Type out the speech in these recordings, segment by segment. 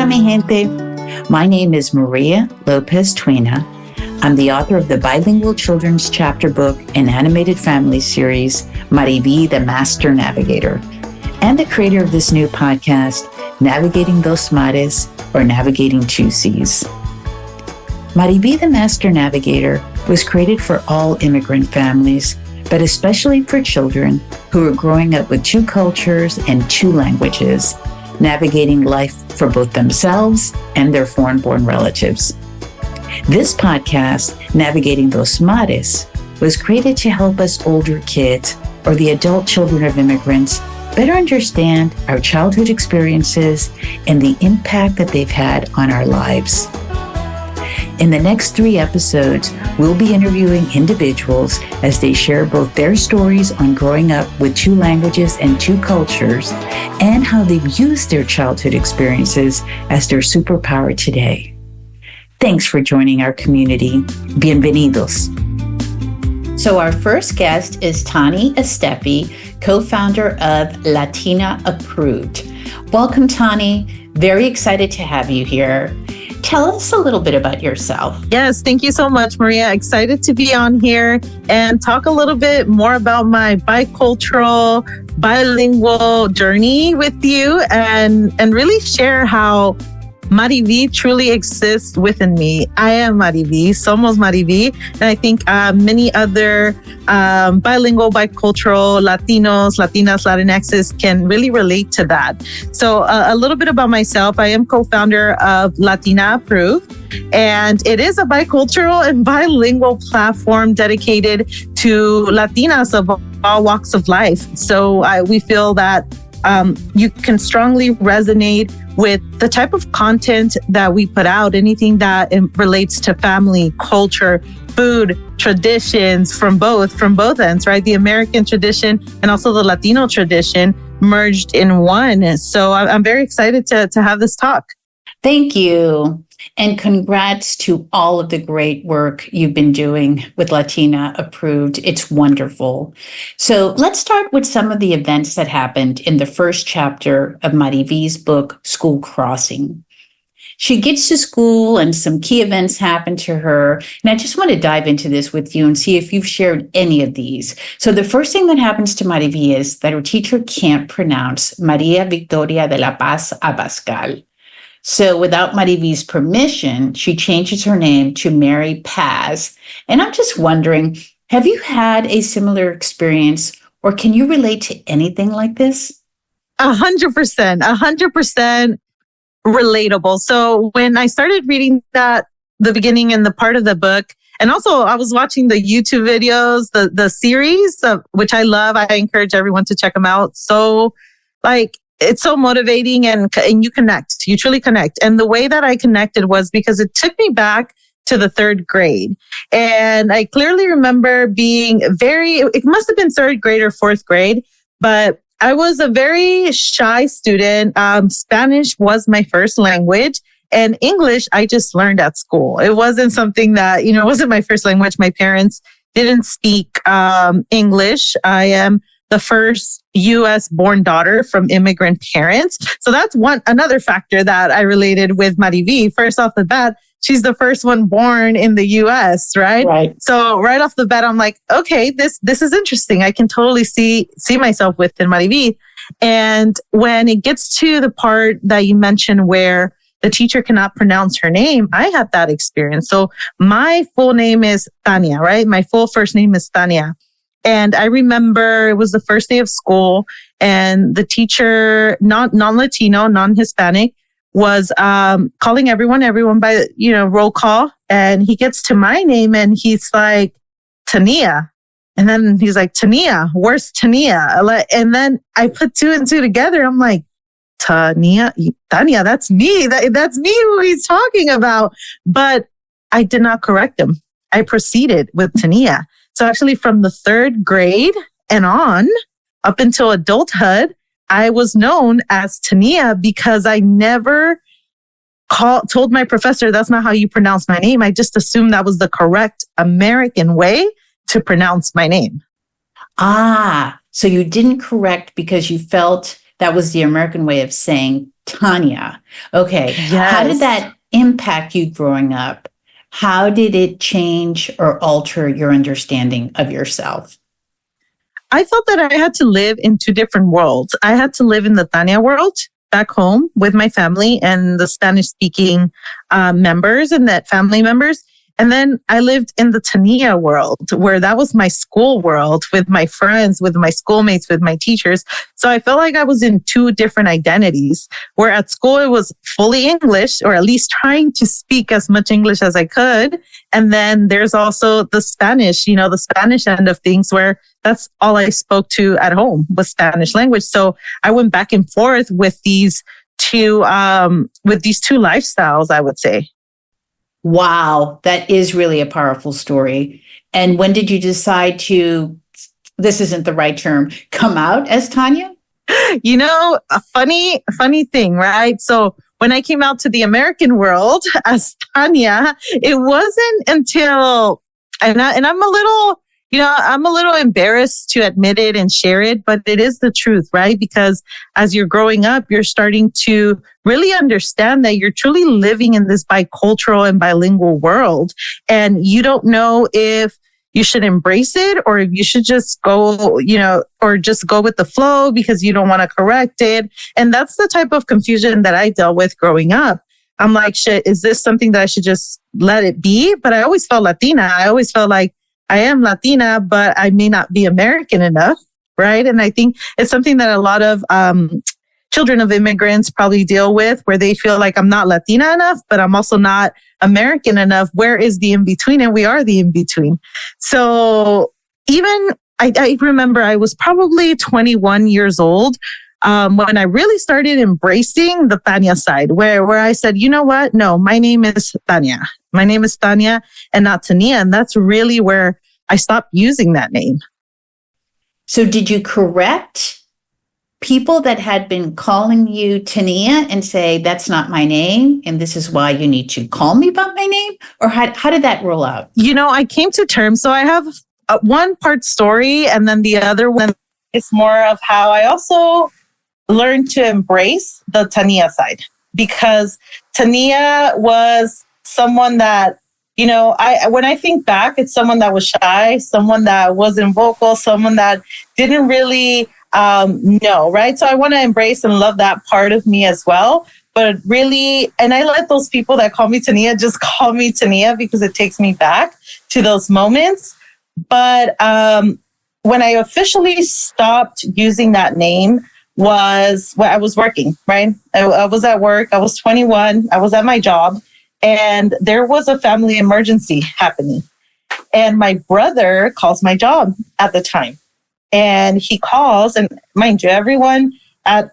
Hola, mi gente. My name is Maria Lopez Twena. I'm the author of the bilingual children's chapter book and animated family series, MariVi, the Master Navigator, and the creator of this new podcast, Navigating Dos Mares, or Navigating Two Seas. MariVi, the Master Navigator, was created for all immigrant families, but especially for children who are growing up with two cultures and two languages, navigating life for both themselves and their foreign-born relatives. This podcast, Navigating Dos Mares, was created to help us older kids or the adult children of immigrants better understand our childhood experiences and the impact that they've had on our lives. In the next 3 episodes, we'll be interviewing individuals as they share both their stories on growing up with two languages and two cultures and how they've used their childhood experiences as their superpower today. Thanks for joining our community. Bienvenidos. So our first guest is Tania Estefi, co-founder of Latina Approved. Welcome, Tania. Very excited to have you here. Tell us a little bit about yourself. Yes, thank you so much, Maria. Excited to be on here and talk a little bit more about my bicultural, bilingual journey with you and really share how MariVi truly exists within me. I am MariVi, somos MariVi, and I think many other bilingual, bicultural Latinos, Latinas, Latinxes can really relate to that. So a little bit about myself. I am co-founder of Latina Approved, and it is a bicultural and bilingual platform dedicated to Latinas of all walks of life. So we feel that you can strongly resonate with the type of content that we put out, anything that relates to family, culture, food, traditions from both ends, right? The American tradition and also the Latino tradition merged in one. So I'm very excited to have this talk. Thank you. And congrats to all of the great work you've been doing with Latina Approved. It's wonderful. So let's start with some of the events that happened in the first chapter of MariVi's book, School Crossing. She gets to school and some key events happen to her. And I just want to dive into this with you and see if you've shared any of these. So the first thing that happens to MariVi is that her teacher can't pronounce Maria Victoria de la Paz Abascal. So without MariVi's permission, she changes her name to Mary Paz. And I'm just wondering, have you had a similar experience or can you relate to anything like this? 100% relatable. So when I started reading that, the beginning and the part of the book, and also I was watching the YouTube videos, the series, which I love. I encourage everyone to check them out. So it's so motivating and you connect, you truly connect. And the way that I connected was because it took me back to the 3rd grade. And I clearly remember being it must have been 3rd grade or 4th grade, but I was a very shy student. Spanish was my first language and English I just learned at school. It wasn't something that, it wasn't my first language. My parents didn't speak English. I am the first U.S. born daughter from immigrant parents. So that's another factor that I related with MariVi. First off the bat, she's the first one born in the U.S., right? Right. So right off the bat, I'm like, okay, this is interesting. I can totally see myself within MariVi. And when it gets to the part that you mentioned where the teacher cannot pronounce her name, I had that experience. So my full name is Tania, right? My full first name is Tania. And I remember it was the first day of school and the teacher, non-Latino, non-Hispanic, was calling everyone by, roll call. And he gets to my name and he's like, Tania. And then he's like, Tania, where's Tania? And then I put 2 and 2 together. I'm like, Tania, that's me. That's me who he's talking about. But I did not correct him. I proceeded with Tania. So actually from the 3rd grade and on up until adulthood, I was known as Tania because I never told my professor that's not how you pronounce my name. I just assumed that was the correct American way to pronounce my name. So you didn't correct because you felt that was the American way of saying Tania. Okay. How did Yes. that impact you growing up? How did it change or alter your understanding of yourself? I felt that I had to live in two different worlds. I had to live in the Tania world back home with my family and the Spanish speaking members and that family members. And then I lived in the Tania world where that was my school world with my friends, with my schoolmates, with my teachers. So I felt like I was in two different identities where at school it was fully English or at least trying to speak as much English as I could. And then there's also the Spanish, the Spanish end of things where that's all I spoke to at home was Spanish language. So I went back and forth with these two lifestyles, I would say. Wow, that is really a powerful story. And when did you decide to, this isn't the right term, come out as Tania? A funny thing, right? So when I came out to the American world as Tania, it wasn't until, and I'm a little, I'm a little embarrassed to admit it and share it, but it is the truth, right? Because as you're growing up, you're starting to really understand that you're truly living in this bicultural and bilingual world. And you don't know if you should embrace it or if you should just go, or just go with the flow because you don't want to correct it. And that's the type of confusion that I dealt with growing up. I'm like, shit, is this something that I should just let it be? But I always felt Latina. I always felt like I am Latina, but I may not be American enough, right? And I think it's something that a lot of children of immigrants probably deal with, where they feel like I'm not Latina enough, but I'm also not American enough. Where is the in-between? And we are the in-between. So even I remember I was probably 21 years old when I really started embracing the Tania side, where I said, you know what? No, my name is Tania. My name is Tania and not Tania. And that's really where I stopped using that name. So did you correct people that had been calling you Tania and say, that's not my name, and this is why you need to call me by my name? Or how did that roll out? I came to terms. So I have one part story, and then the other one is more of how I also learned to embrace the Tania side, because Tania was someone that, when I think back, it's someone that was shy, someone that wasn't vocal, someone that didn't really know, right? So I want to embrace and love that part of me as well. But really, and I let those people that call me Tania just call me Tania because it takes me back to those moments. But when I officially stopped using that name was when I was working, right? I was at work. I was 21. I was at my job. And there was a family emergency happening. And my brother calls my job at the time. And he calls, and mind you, everyone at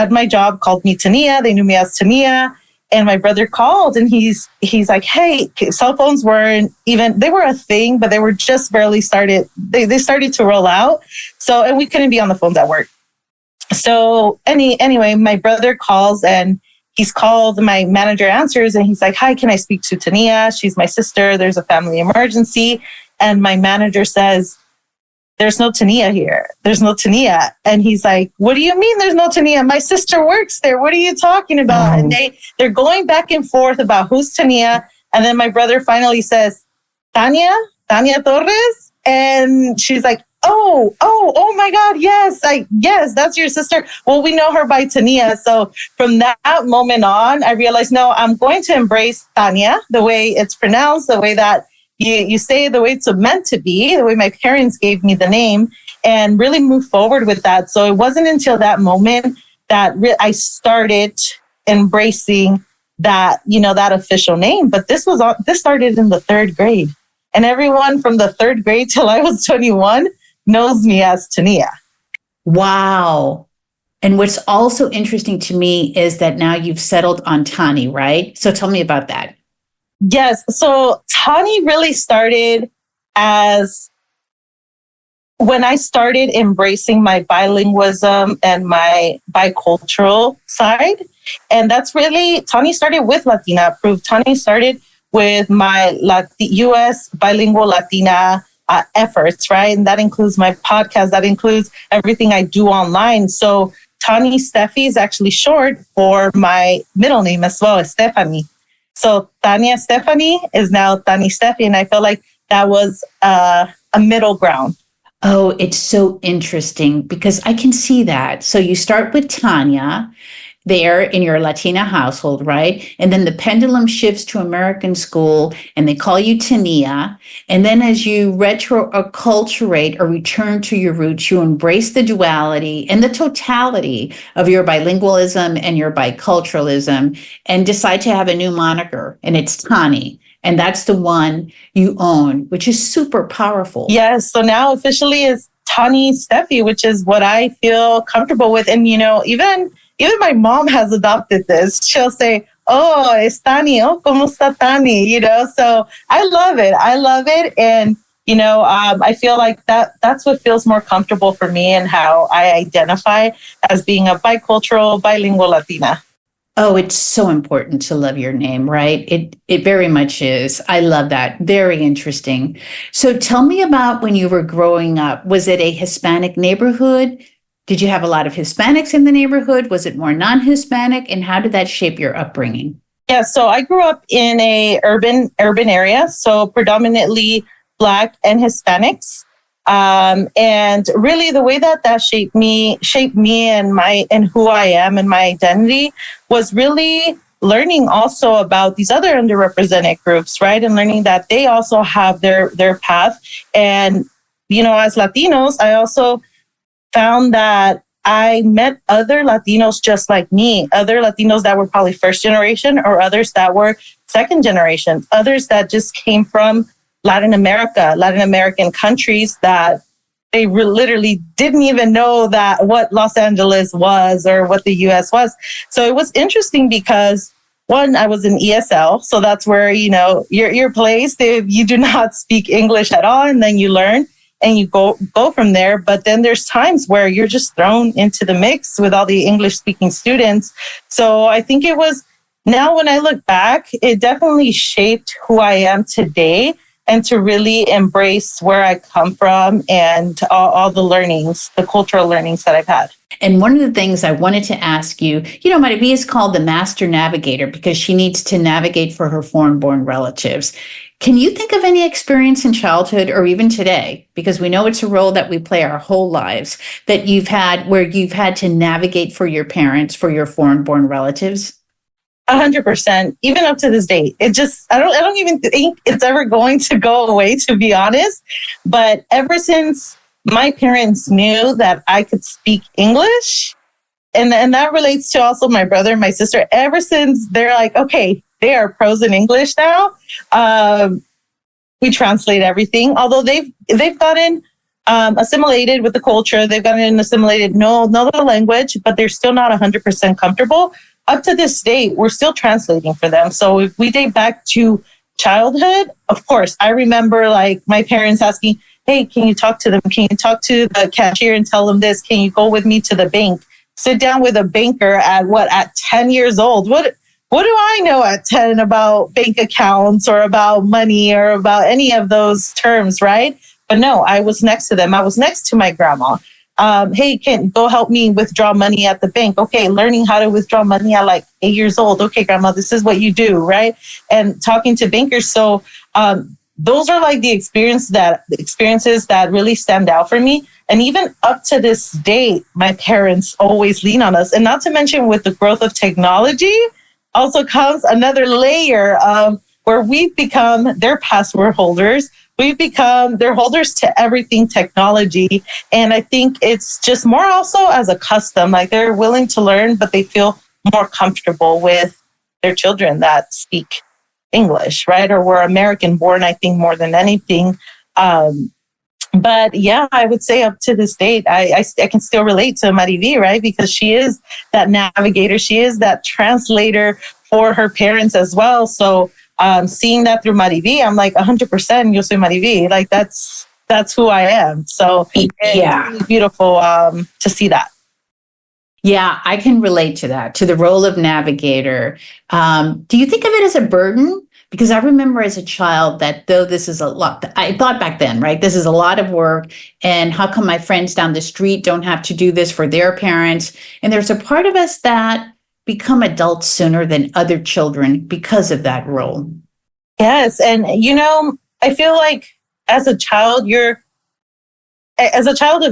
my job called me Tania. They knew me as Tania. And my brother called, and he's like, hey, cell phones weren't even, they were a thing, but they were just barely started. They started to roll out. So, and we couldn't be on the phones at work. So anyway, my brother calls, and he's called, my manager answers, and he's like, hi, can I speak to Tania? She's my sister. There's a family emergency. And my manager says, there's no Tania here. There's no Tania. And he's like, what do you mean there's no Tania? My sister works there. What are you talking about? And they're going back and forth about who's Tania. And then my brother finally says, Tania Torres. And she's like, oh my God. Yes, that's your sister. Well, we know her by Tania. So from that moment on, I realized, no, I'm going to embrace Tania, the way it's pronounced, the way that you say it, the way it's meant to be, the way my parents gave me the name, and really move forward with that. So it wasn't until that moment that I started embracing that, that official name. But this started in the third grade. And everyone from the third grade till I was 21 knows me as Tania. Wow. And what's also interesting to me is that now you've settled on Tani, right? So tell me about that. Yes. So Tani really started as when I started embracing my bilingualism and my bicultural side. And that's really, Tani started with Latina Approved. Tani started with my U.S. bilingual Latina efforts, right? And that includes my podcast. That includes everything I do online. So Tani Steffi is actually short for my middle name as well, Stephanie. So Tania Stephanie is now Tani Steffi. And I feel like that was a middle ground. Oh, it's so interesting because I can see that. So you start with Tanya there in your Latina household, right? And then the pendulum shifts to American school and they call you Tania. And then as you retro-acculturate or return to your roots, you embrace the duality and the totality of your bilingualism and your biculturalism and decide to have a new moniker, and it's Tani. And that's the one you own, which is super powerful. Yes. So now officially is Tani Steffi, which is what I feel comfortable with. And, even my mom has adopted this. She'll say, "Oh, es Tani. Oh, ¿cómo está Tani?" So I love it. And, I feel like that's what feels more comfortable for me and how I identify as being a bicultural, bilingual Latina. Oh, it's so important to love your name, right? It very much is. I love that. Very interesting. So tell me about when you were growing up. Was it a Hispanic neighborhood? Did you have a lot of Hispanics in the neighborhood? Was it more non-Hispanic? And how did that shape your upbringing? Yeah, so I grew up in a urban area, so predominantly Black and Hispanics. And really the way that shaped me and who I am and my identity was really learning also about these other underrepresented groups, right? And learning that they also have their path. And, as Latinos, I also found that I met other Latinos just like me, other Latinos that were probably first generation or others that were second generation, others that just came from Latin American countries that they literally didn't even know that what Los Angeles was or what the US was. So it was interesting because one, I was in ESL. So that's where, you're placed if you do not speak English at all, and then you learn and you go from there. But then there's times where you're just thrown into the mix with all the English speaking students. So I think it was, now when I look back, it definitely shaped who I am today, and to really embrace where I come from and all the learnings, the cultural learnings that I've had. And one of the things I wanted to ask you, MariVi is called the master navigator because she needs to navigate for her foreign-born relatives. Can you think of any experience in childhood or even today, because we know it's a role that we play our whole lives, that you've had where you've had to navigate for your parents, for your foreign-born relatives? 100%, even up to this day. I don't even think it's ever going to go away, to be honest. But ever since my parents knew that I could speak English, and that relates to also my brother and my sister, ever since they're like, okay, they are pros in English now. We translate everything. Although they've gotten assimilated with the culture, they've gotten assimilated, no other language, but they're still not 100% comfortable. Up to this day, we're still translating for them. So if we date back to childhood, of course, I remember like my parents asking, "Hey, can you talk to them? Can you talk to the cashier and tell them this? Can you go with me to the bank?" Sit down with a banker at 10 years old. What do I know at 10 about bank accounts or about money or about any of those terms, right? But no, I was next to them. I was next to my grandma. Hey, go help me withdraw money at the bank. Okay, learning how to withdraw money at like 8 years old. Okay, grandma, this is what you do, right? And talking to bankers. So those are like the experiences that really stand out for me. And even up to this day, my parents always lean on us. And not to mention with the growth of technology, also comes another layer of where we've become their password holders. We've become their holders to everything technology. And I think it's just more also as a custom, like they're willing to learn, but they feel more comfortable with their children that speak English, right? Or were American born, I think, more than anything. But yeah, I would say up to this date, I can still relate to MariVi, right? Because she is that navigator. She is that translator for her parents as well. So seeing that through MariVi, I'm like 100% yo soy MariVi. Like that's who I am. So yeah, it's really beautiful to see that. Yeah, I can relate to that, to the role of navigator. Do you think of it as a burden? Because I remember as a child that though this is a lot, I thought back then, right, this is a lot of work. And how come my friends down the street don't have to do this for their parents? And there's a part of us that become adults sooner than other children because of that role. Yes. And, I feel like as a child of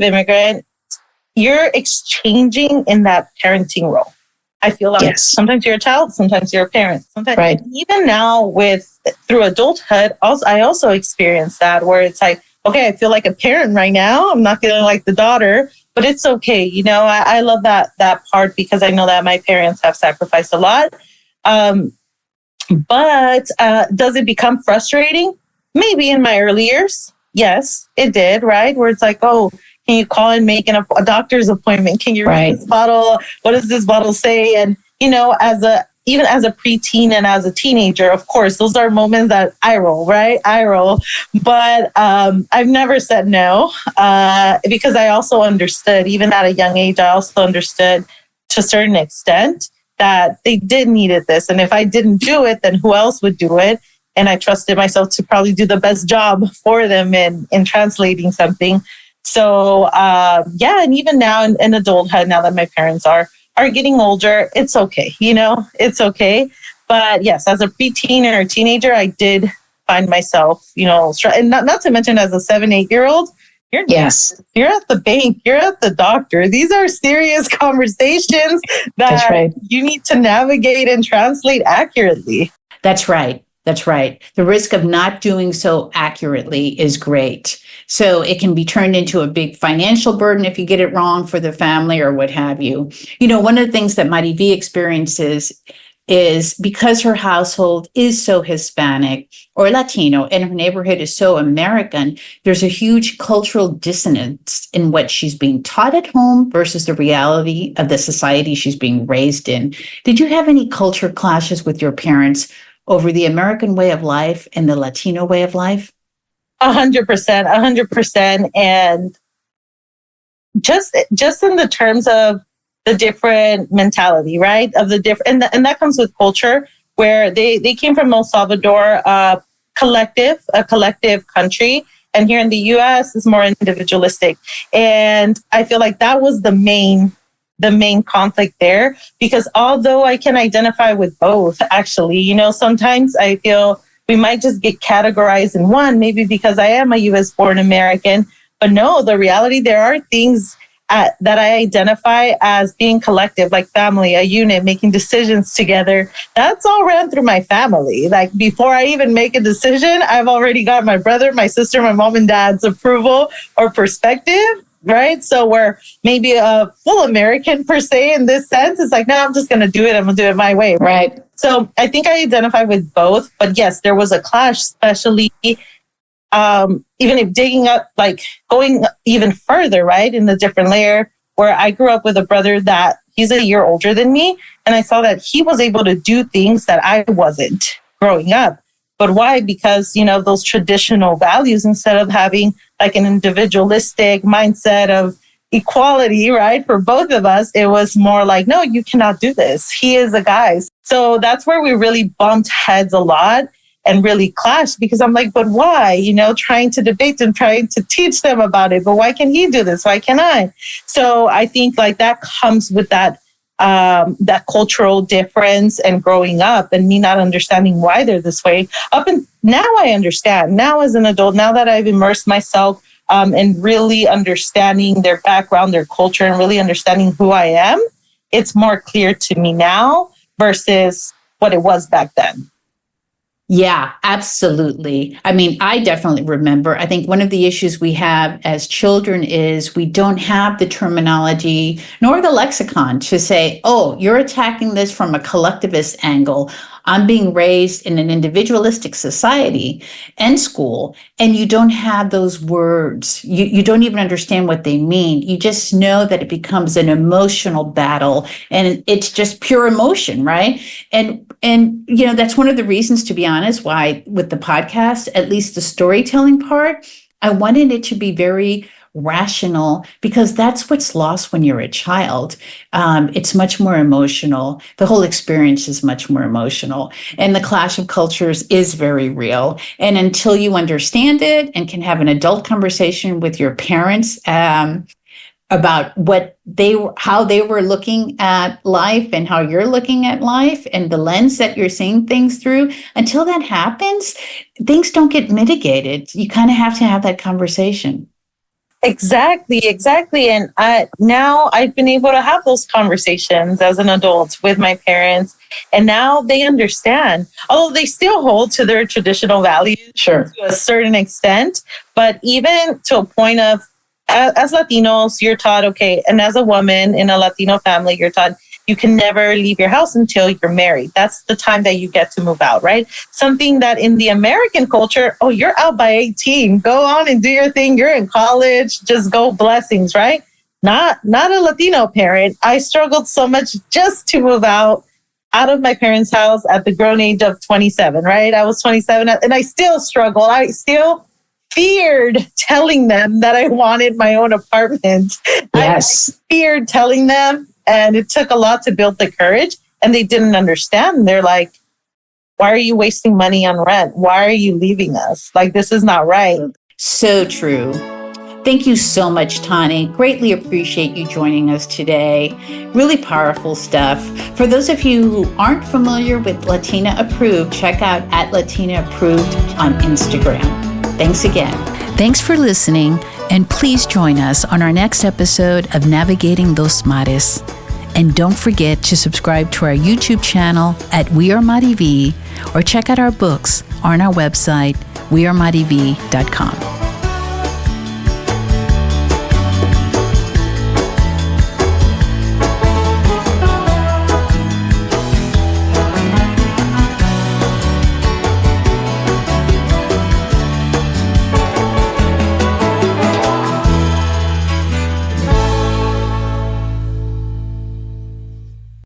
immigrant, you're exchanging in that parenting role. I feel like sometimes you're a child, sometimes you're a parent. Sometimes, right. Even now through adulthood, I also experience that where it's like, okay, I feel like a parent right now. I'm not feeling like the daughter, but it's okay. I love that part because I know that my parents have sacrificed a lot. But does it become frustrating? Maybe in my early years. Yes, it did, right? Where it's like, oh, can you call and make a doctor's appointment? Can you read this bottle? What does this bottle say? And, even as a preteen and as a teenager, of course, those are moments that I roll, right? I roll. But I've never said no because I also understood, even at a young age, I also understood to a certain extent that they did needed this. And if I didn't do it, then who else would do it? And I trusted myself to probably do the best job for them in translating something. So, and even now in adulthood, now that my parents are getting older, it's okay. It's okay. But yes, as a preteen or a teenager, I did find myself, and not to mention as a 7-8-year-old, you're at the bank, you're at the doctor. These are serious conversations that you need to navigate and translate accurately. That's right. That's right. The risk of not doing so accurately is great. So it can be turned into a big financial burden if you get it wrong for the family or what have you. One of the things that MariVi experiences is because her household is so Hispanic or Latino and her neighborhood is so American, there's a huge cultural dissonance in what she's being taught at home versus the reality of the society she's being raised in. Did you have any culture clashes with your parents over the American way of life and the Latino way of life? 100%. And just in the terms of the different mentality, right? Of the different, and that comes with culture, where they came from El Salvador, a collective country. And here in the US is more individualistic. And I feel like that was the main conflict there, because although I can identify with both, actually, sometimes I feel we might just get categorized in one, maybe because I am a US born American. But no, the reality, there are things that I identify as being collective, like family, a unit, making decisions together. That's all ran through my family. Like before I even make a decision, I've already got my brother, my sister, my mom and dad's approval or perspective. Right. So we're maybe a full American per se in this sense. It's like, no, I'm just going to do it. I'm going to do it my way. Right. So I think I identify with both. But yes, there was a clash, especially even if digging up, like going even further, right, in the different layer, where I grew up with a brother that he's a year older than me. And I saw that he was able to do things that I wasn't growing up. But why? Because, those traditional values, instead of having like an individualistic mindset of equality, right, for both of us, it was more like, no, you cannot do this. He is a guy. So that's where we really bumped heads a lot and really clashed, because I'm like, but why? Trying to debate and trying to teach them about it. But why can he do this? Why can't I? So I think like that comes with that cultural difference and growing up and me not understanding why they're this way. Up and now I understand. Now as an adult, now that I've immersed myself in really understanding their background, their culture, and really understanding who I am, it's more clear to me now versus what it was back then. Yeah, absolutely. I mean, I definitely remember. I think one of the issues we have as children is we don't have the terminology nor the lexicon to say, oh, you're attacking this from a collectivist angle. I'm being raised in an individualistic society and school, and you don't have those words. You don't even understand what they mean. You just know that it becomes an emotional battle, and it's just pure emotion, right? And that's one of the reasons, to be honest, why with the podcast, at least the storytelling part, I wanted it to be very rational, because that's what's lost when you're a child. It's much more emotional. The whole experience is much more emotional. And the clash of cultures is very real. And until you understand it and can have an adult conversation with your parents, about how they were looking at life and how you're looking at life and the lens that you're seeing things through, until that happens, things don't get mitigated. You kind of have to have that conversation. Exactly. And now I've been able to have those conversations as an adult with my parents, and now they understand, although they still hold to their traditional values to a certain extent, but even to a point of, as Latinos, you're taught, okay, and as a woman in a Latino family, you're taught you can never leave your house until you're married. That's the time that you get to move out, right? Something that in the American culture, oh, you're out by 18. Go on and do your thing. You're in college. Just go, blessings, right? Not a Latino parent. I struggled so much just to move out of my parents' house at the grown age of 27, right? I was 27 and I still struggle. I still feared telling them that I wanted my own apartment. Yes. I feared telling them, and it took a lot to build the courage, and they didn't understand. They're like, why are you wasting money on rent? Why are you leaving us? Like, this is not right. So true. Thank you so much, Tani. Greatly appreciate you joining us today. Really powerful stuff. For those of you who aren't familiar with Latina Approved, check out @Latina Approved on Instagram. Thanks again. Thanks for listening, and please join us on our next episode of Navigating Los Mares. And don't forget to subscribe to our YouTube channel at We Are MariVi, or check out our books on our website, wearemarivi.com.